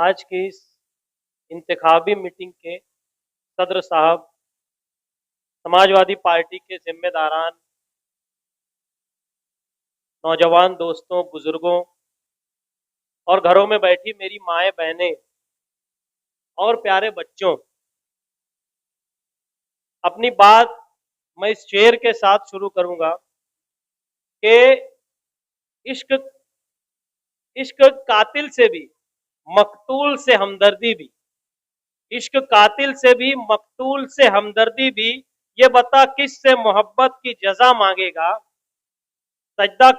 आज की इस इंतखाबी मीटिंग के सदर साहब, समाजवादी पार्टी के जिम्मेदारान, नौजवान दोस्तों, बुजुर्गों और घरों में बैठी मेरी माएँ बहनें और प्यारे बच्चों, अपनी बात मैं इस शेर के साथ शुरू करूंगा कि इश्क इश्क कातिल से भी, मकतूल से हमदर्दी भी, इश्क कातिल से भी, मकतूल से हमदर्दी भी, ये बता किस से मोहब्बत की जजा मांगेगा। सजदा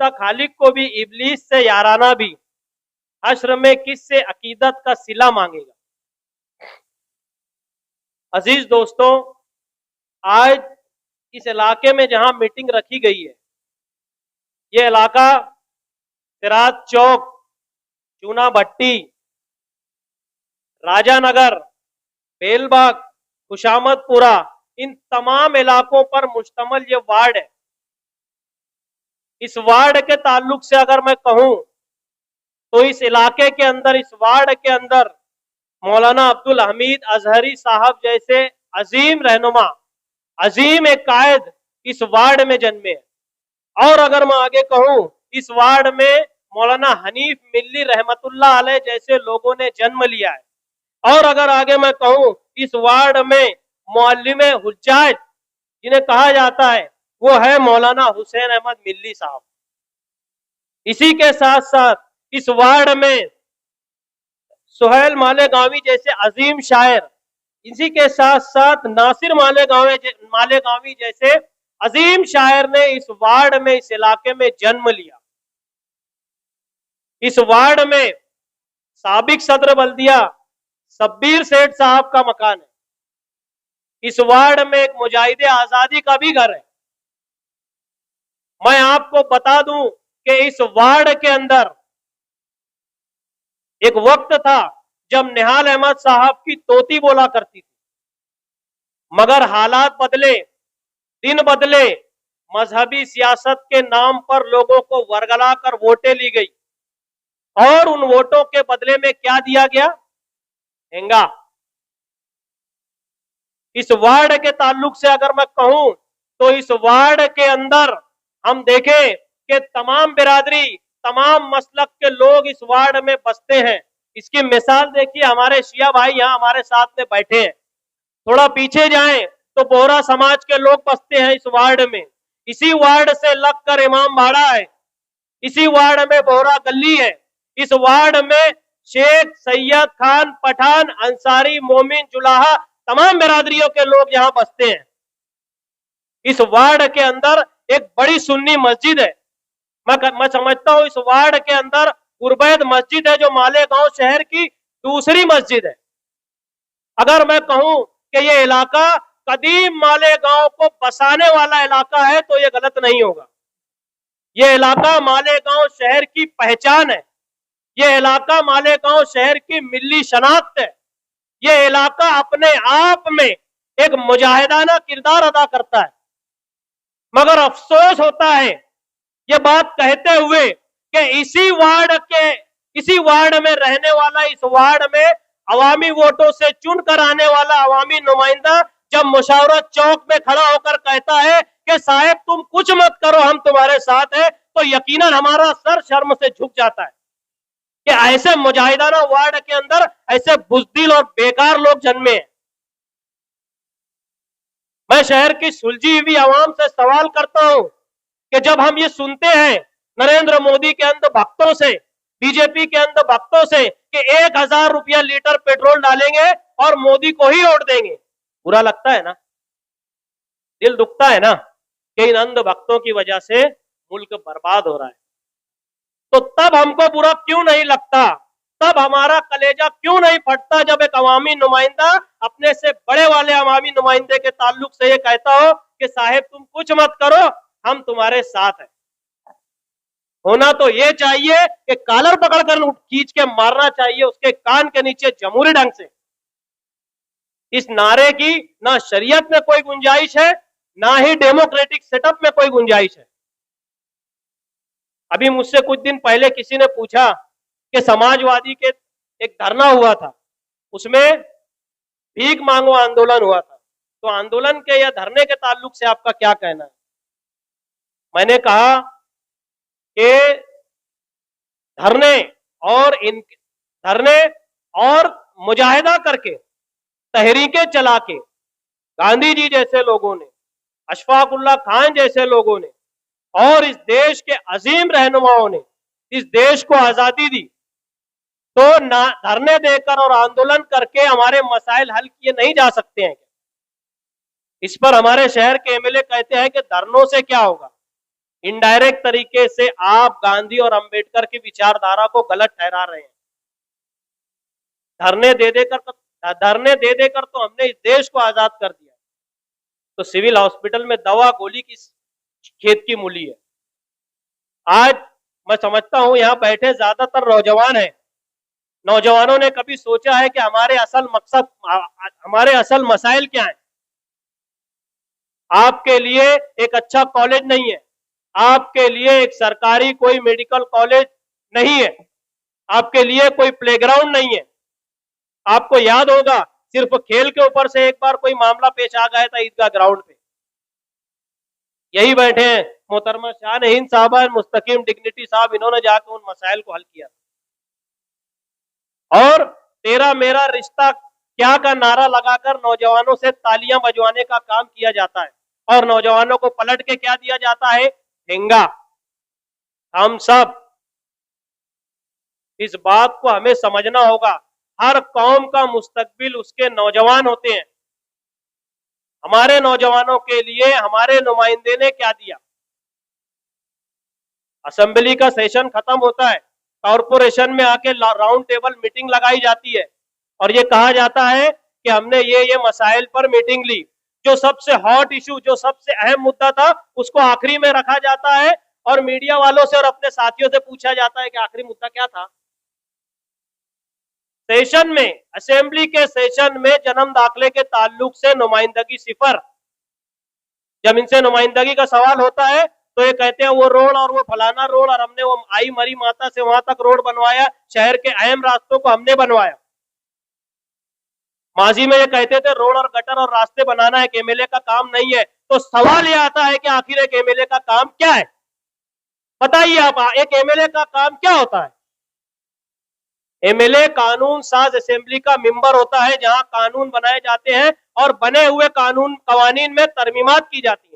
खालिक को भी, इबलीस से याराना भी, हश्र में किस से अकीदत का सिला मांगेगा। अजीज दोस्तों, आज इस इलाके में जहां मीटिंग रखी गई है, ये इलाका सिराज चौक, चूना भट्टी, राजानगर, बेलबाग, खुशामदपुरा, इन तमाम इलाकों पर मुश्तमल ये वार्ड है। इस वार्ड के ताल्लुक से अगर मैं कहूं तो इस इलाके के अंदर, इस वार्ड के अंदर मौलाना अब्दुल हमीद अजहरी साहब जैसे अजीम रहनुमा, अजीम एक कायद इस वार्ड में जन्मे हैं। और अगर मैं आगे कहूं, इस वार्ड में मौलाना हनीफ मिल्ली रहमतुल्लाह अलैह जैसे लोगों ने जन्म लिया है। और अगर आगे मैं कहूं, इस वार्ड में मुअल्लिमे हुज्जाज जिन्हें कहा जाता है, वो है मौलाना हुसैन अहमद मिल्ली साहब। इसी के साथ साथ इस वार्ड में सुहेल मालेगांवी जैसे अजीम शायर, इसी के साथ साथ नासिर मालेगांवी जैसे अजीम शायर ने इस वार्ड में, इस इलाके में जन्म लिया। इस वार्ड में साबिक सदर बल्दिया शब्बीर सेठ साहब का मकान है। इस वार्ड में एक मुजाहिदे आजादी का भी घर है। मैं आपको बता दूं कि इस वार्ड के अंदर एक वक्त था जब निहाल अहमद साहब की तोती बोला करती थी, मगर हालात बदले, दिन बदले, मजहबी सियासत के नाम पर लोगों को वरगला कर वोटें ली गई और उन वोटों के बदले में क्या दिया गया? हेंगा। इस वार्ड के ताल्लुक से अगर मैं कहूं तो इस वार्ड के अंदर हम देखें कि तमाम बिरादरी, तमाम मसलक के लोग इस वार्ड में बसते हैं। इसकी मिसाल देखिए, हमारे शिया भाई यहाँ हमारे साथ में बैठे हैं। थोड़ा पीछे जाएं तो बोहरा समाज के लोग बसते हैं इस वार्ड में। इसी वार्ड से लगकर इमाम बाड़ा है, इसी वार्ड में बोहरा गली है, इस वार्ड में शेख, सैयद, खान, पठान, अंसारी, मोमिन, जुलाहा, तमाम बिरादरियों के लोग यहाँ बसते हैं। इस वार्ड के अंदर एक बड़ी सुन्नी मस्जिद है। मैं समझता हूं इस वार्ड के अंदर उर्बैद मस्जिद है, जो मालेगांव शहर की दूसरी मस्जिद है। अगर मैं कहूं कि ये इलाका कदीम मालेगांव को बसाने वाला इलाका है तो ये गलत नहीं होगा। ये इलाका मालेगांव शहर की पहचान है। ये इलाका मालेगांव शहर की मिल्ली शनाख्त है। ये इलाका अपने आप में एक मुजाहिदाना किरदार अदा करता है। मगर अफसोस होता है ये बात कहते हुए कि इसी वार्ड में रहने वाला, इस वार्ड में अवामी वोटों से चुनकर आने वाला अवामी नुमाइंदा जब मुशावरत चौक में खड़ा होकर कहता है कि साहब तुम कुछ मत करो, हम तुम्हारे साथ हैं, तो यकीनन हमारा सर शर्म से झुक जाता है कि ऐसे मुजाहिदाना वार्ड के अंदर ऐसे बुज़दिल और बेकार लोग जन्मे हैं। मैं शहर की सुलझी हुई आवाम से सवाल करता हूं कि जब हम ये सुनते हैं नरेंद्र मोदी के अंध भक्तों से, बीजेपी के अंध भक्तों से कि 1000 रुपया लीटर पेट्रोल डालेंगे और मोदी को ही वोट देंगे, बुरा लगता है ना, दिल दुखता है ना कि इन अंध भक्तों की वजह से मुल्क बर्बाद हो रहा है। तो तब हमको बुरा क्यों नहीं लगता, तब हमारा कलेजा क्यों नहीं फटता जब एक अवामी नुमाइंदा अपने से बड़े वाले अवामी नुमाइंदे के ताल्लुक से ये कहता हो कि साहेब तुम कुछ मत करो, हम तुम्हारे साथ हैं। होना तो ये चाहिए कि कॉलर पकड़कर खींच के मारना चाहिए उसके कान के नीचे जमहूरी ढंग से। इस नारे की ना शरीयत में कोई गुंजाइश है, ना ही डेमोक्रेटिक सेटअप में कोई गुंजाइश है। अभी मुझसे कुछ दिन पहले किसी ने पूछा कि समाजवादी के एक धरना हुआ था, उसमें भीख मांगो आंदोलन हुआ था। तो आंदोलन के या धरने के ताल्लुक से आपका क्या कहना है? मैंने कहा कि धरने और इन धरने और मुजाहिदा करके, तहरीकें चला के गांधी जी जैसे लोगों ने, अशफाक उल्लाह खान जैसे लोगों ने और इस देश के अजीम रहनुमाओं ने इस देश को आजादी दी, तो ना धरने देकर और आंदोलन करके हमारे मसाइल हल किए नहीं जा सकते हैं। इस पर हमारे शहर के एमएलए कहते हैं कि धरनों से क्या होगा। इनडायरेक्ट तरीके से आप गांधी और अंबेडकर की विचारधारा को गलत ठहरा रहे हैं। धरने दे देकर तो हमने इस देश को आजाद कर दिया, तो सिविल हॉस्पिटल में दवा गोली किस खेत की मूली है। आज मैं समझता हूं यहां बैठे ज्यादातर नौजवान हैं। नौजवानों ने कभी सोचा है कि हमारे असल मकसद, हमारे असल मसाइल क्या हैं? आपके लिए एक अच्छा कॉलेज नहीं है, आपके लिए एक सरकारी कोई मेडिकल कॉलेज नहीं है, आपके लिए कोई प्लेग्राउंड नहीं है। आपको याद होगा सिर्फ खेल के ऊपर से एक बार कोई मामला पेश आ गया था ईदगाह ग्राउंड पे। यही बैठे हैं मोहतरमा शान हिंद साहबा, मुस्तकीम डिग्निटी साहब, इन्होंने जाकर उन मसाइल को हल किया। और तेरा मेरा रिश्ता क्या का नारा लगाकर नौजवानों से तालियां बजवाने का काम किया जाता है और नौजवानों को पलट के क्या दिया जाता है? ठेंगा। हम सब इस बात को हमें समझना होगा, हर कौम का मुस्तकबिल उसके नौजवान होते हैं। हमारे नौजवानों के लिए हमारे नुमाइंदे ने क्या दिया? असेंबली का सेशन खत्म होता है, कॉरपोरेशन में आके राउंड टेबल मीटिंग लगाई जाती है और ये कहा जाता है कि हमने ये मसाइल पर मीटिंग ली। जो सबसे हॉट इशू, जो सबसे अहम मुद्दा था, उसको आखिरी में रखा जाता है और मीडिया वालों से और अपने साथियों से पूछा जाता है कि आखिरी मुद्दा क्या था। सेशन में, असेंबली के सेशन में जन्म दाखिले के ताल्लुक से नुमाइंदगी सिफर। जब इनसे नुमाइंदगी का सवाल होता है तो ये कहते हैं वो रोड और वो फलाना रोड और हमने वो आई मरी माता से वहां तक रोड बनवाया, शहर के अहम रास्तों को हमने बनवाया। माजी में ये कहते थे रोड और गटर और रास्ते बनाना एक एमएलए का काम नहीं है। तो सवाल ये आता है कि आखिर एक एमएलए का काम क्या है? बताइए आप, एक एमएलए का काम क्या होता है? एमएलए कानून साज असेंबली का मेंबर होता है, जहां कानून बनाए जाते हैं और बने हुए कवानीन में तरमीमात की जाती है।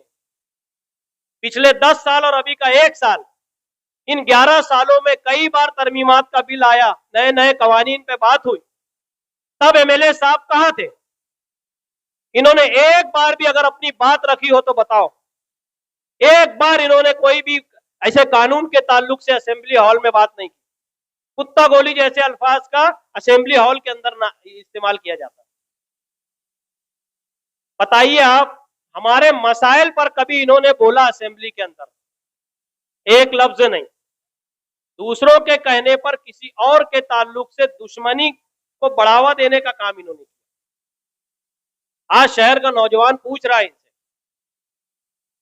पिछले 10 साल और अभी का 1 साल, इन 11 सालों में कई बार तरमीमात का बिल आया, नए नए कवानीन पे बात हुई। तब एमएलए साहब कहां थे? इन्होंने एक बार भी अगर अपनी बात रखी हो तो बताओ, एक बार इन्होंने कोई भी ऐसे कानून के ताल्लुक से असेंबली हॉल में बात नहीं की। कुत्ता गोली जैसे अल्फाज का असेंबली हॉल के अंदर इस्तेमाल किया जाता है। बताइए आप, हमारे मसाइल पर कभी इन्होंने बोला असेंबली के अंदर? एक लफ्ज नहीं। दूसरों के कहने पर किसी और के ताल्लुक से दुश्मनी को बढ़ावा देने का काम इन्होंने किया। आज शहर का नौजवान पूछ रहा है इनसे,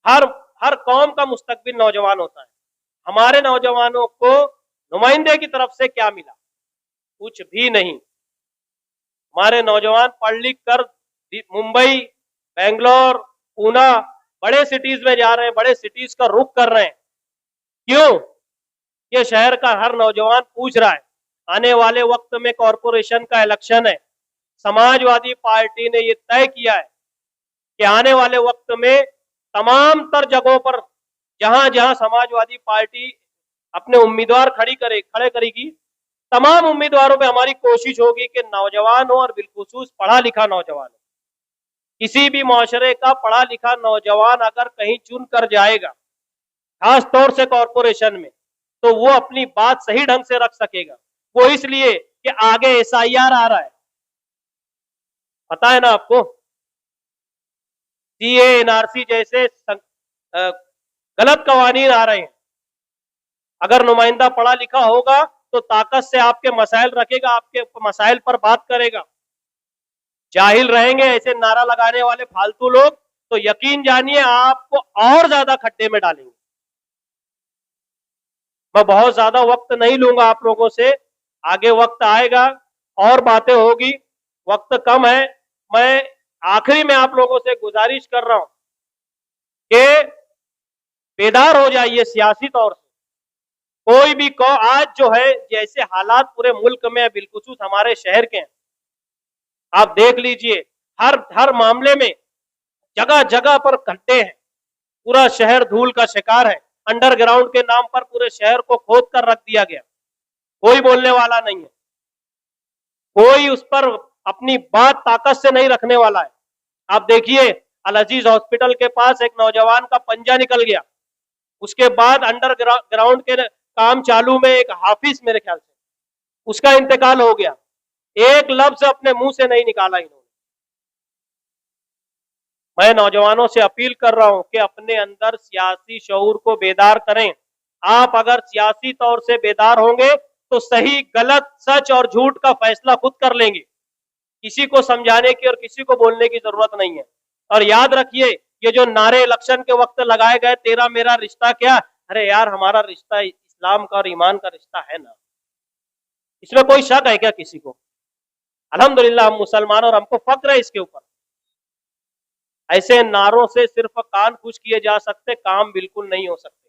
हर कौम का मुस्तकबिल नौजवान होता है, हमारे नौजवानों को नुमाइंदे की तरफ से क्या मिला? कुछ भी नहीं। हमारे नौजवान पढ़ लिख कर मुंबई, बेंगलोर, पूना, बड़े सिटीज में जा रहे हैं, बड़े सिटीज का रुख कर रहे हैं। क्यों? ये शहर का हर नौजवान पूछ रहा है। आने वाले वक्त में कॉरपोरेशन का इलेक्शन है। समाजवादी पार्टी ने ये तय किया है कि आने वाले वक्त में तमाम तर जगहों पर जहां जहां समाजवादी पार्टी अपने उम्मीदवार खड़े करेगी, तमाम उम्मीदवारों पे हमारी कोशिश होगी कि नौजवान हो और बिलखुसूस पढ़ा लिखा नौजवान हो। किसी भी माशरे का पढ़ा लिखा नौजवान अगर कहीं चुन कर जाएगा, खास तौर से कॉरपोरेशन में, तो वो अपनी बात सही ढंग से रख सकेगा। वो इसलिए कि आगे एसआईआर आ रहा है, पता है ना आपको? सीए, एनआरसी जैसे गलत कवानीन आ रहे हैं। अगर नुमाइंदा पढ़ा लिखा होगा तो ताकत से आपके मसाइल रखेगा, आपके मसाइल पर बात करेगा। जाहिल रहेंगे ऐसे नारा लगाने वाले फालतू लोग, तो यकीन जानिए आपको और ज्यादा खड्डे में डालेंगे। मैं बहुत ज्यादा वक्त नहीं लूंगा आप लोगों से, आगे वक्त आएगा और बातें होगी, वक्त कम है। मैं आखिरी में आप लोगों से गुजारिश कर रहा हूं कि बेदार हो जाइए सियासी तौर से। कोई भी आज जो है जैसे हालात पूरे मुल्क में बिलखुसूस हमारे शहर के हैं, आप देख लीजिए, हर मामले में जगह जगह पर गड्ढे हैं, पूरा शहर धूल का शिकार है। अंडरग्राउंड के नाम पर पूरे शहर को खोद कर रख दिया गया, कोई बोलने वाला नहीं है, कोई उस पर अपनी बात ताकत से नहीं रखने वाला है। आप देखिए, अल अजीज हॉस्पिटल के पास एक नौजवान का पंजा निकल गया, उसके बाद अंडरग्राउंड के काम चालू में एक हाफिज, मेरे ख्याल से उसका इंतकाल हो गया, एक लफ्ज अपने मुंह से नहीं निकाला इन्होंने। मैं नौजवानों से अपील कर रहा हूं कि अपने अंदर सियासी शऊर को बेदार करें। आप अगर सियासी तौर से बेदार होंगे तो सही गलत सच और झूठ का फैसला खुद कर लेंगे, किसी को समझाने की और किसी को बोलने की जरूरत नहीं है। और याद रखिए, ये जो नारे इलेक्शन के वक्त लगाए गए, तेरा मेरा रिश्ता क्या, अरे यार हमारा रिश्ता इस्लाम का और ईमान का रिश्ता है ना, इसमें कोई शक है क्या किसी को? अल्हम्दुलिल्लाह हम मुसलमान और हमको फक्र है इसके ऊपर। ऐसे नारों से सिर्फ कान खुश किए जा सकते, काम बिल्कुल नहीं हो सकते।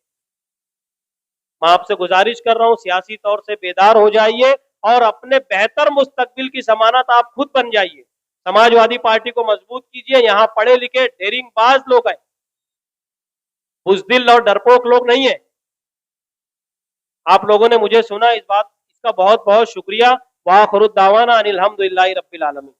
मैं आपसे गुजारिश कर रहा हूं, सियासी तौर से बेदार हो जाइए और अपने बेहतर मुस्तकबिल की जमानत आप खुद बन जाइए। समाजवादी पार्टी को मजबूत कीजिए। यहाँ पढ़े लिखे डेरिंगबाज लोग हैं, बुजदिल और डरपोक लोग नहीं है। आप लोगों ने मुझे सुना, इसका बहुत बहुत शुक्रिया। वाखिरुद्दावाना अनिल हम्दुलिल्लाहि रब्बिल आलमीन।